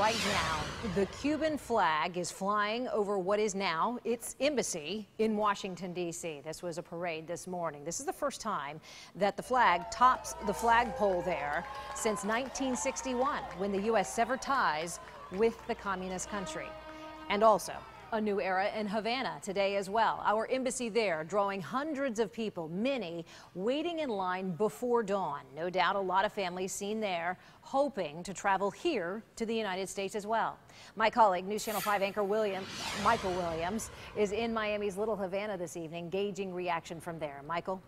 right now, the Cuban flag is flying over what is now its embassy in Washington, D.C. This was a parade this morning. This is the first time that the flag tops the flagpole there since 1961, when the U.S. severed ties with the communist country. And also a new era in Havana today as well. Our embassy there drawing hundreds of people, many waiting in line before dawn. No doubt a lot of families seen there hoping to travel here to the United States as well. My colleague, News Channel 5 anchor Michael Williams, is in Miami's Little Havana this evening, gauging reaction from there. Michael?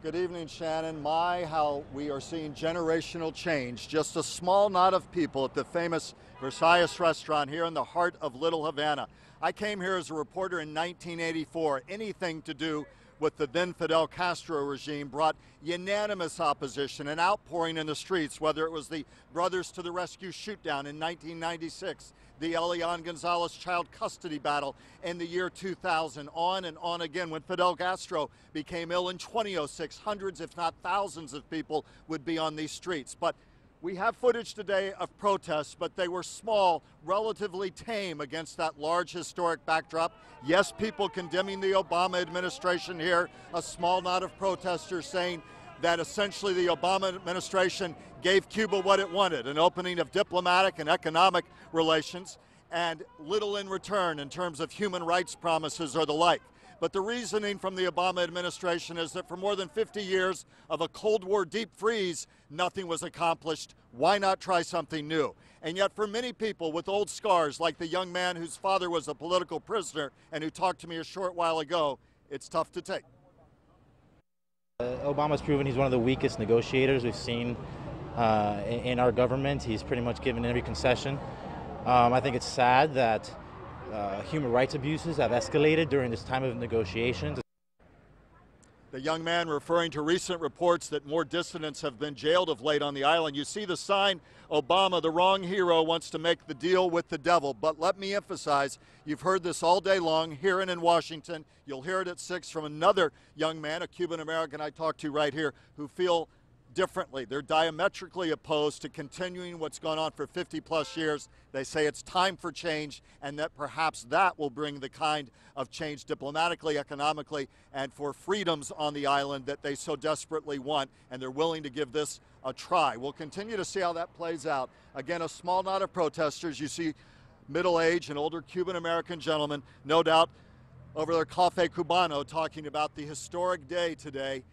Good evening, Shannon. How we are seeing generational change. Just a small knot of people at the famous Versailles restaurant here in the heart of Little Havana. I came here as a reporter in 1984. Anything to do with the then Fidel Castro regime brought unanimous opposition and outpouring in the streets, whether it was the Brothers to the Rescue shootdown in 1996, the Elian Gonzalez child custody battle in the year 2000, on and on again. When Fidel Castro became ill in 2006, hundreds, if not thousands of people would be on these streets. But we have footage today of protests, but they were small, relatively tame against that large historic backdrop. Yes, people condemning the Obama administration here, a small knot of protesters saying that essentially the Obama administration gave Cuba what it wanted, an opening of diplomatic and economic relations, and little in return in terms of human rights promises or the like. But the reasoning from the Obama administration is that for more than 50 years of a Cold War deep freeze, nothing was accomplished. Why not try something new? And yet for many people with old scars, like the young man whose father was a political prisoner and who talked to me a short while ago, it's tough to take. Obama's proven he's one of the weakest negotiators we've seen in our government. He's pretty much given every concession. I think it's sad that human rights abuses have escalated during this time of negotiations. The young man referring to recent reports that more dissidents have been jailed of late on the island. You see the sign, Obama, the wrong hero, wants to make the deal with the devil. But let me emphasize, you've heard this all day long here and in Washington. You'll hear it at 6 from another young man, a Cuban American I talked to right here, who feel differently. They're diametrically opposed to continuing what's gone on for 50 plus years. They say it's time for change, and that perhaps that will bring the kind of change diplomatically, economically, and for freedoms on the island that they so desperately want, and they're willing to give this a try. We'll continue to see how that plays out. Again, a small knot of protesters. You see middle-aged and older Cuban-American gentlemen, no doubt over their Cafe Cubano, talking about the historic day today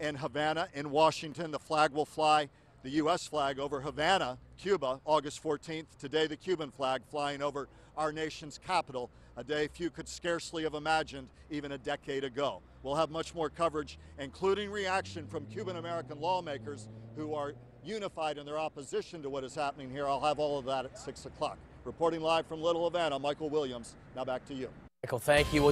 in Havana, in Washington. The flag will fly, the U.S. flag, over Havana, Cuba, August 14th. Today, the Cuban flag flying over our nation's capital, a day few could scarcely have imagined even a decade ago. We'll have much more coverage, including reaction from Cuban-American lawmakers who are unified in their opposition to what is happening here. I'll have all of that at 6 o'clock. Reporting live from Little Havana, Michael Williams. Now back to you. Michael, thank you.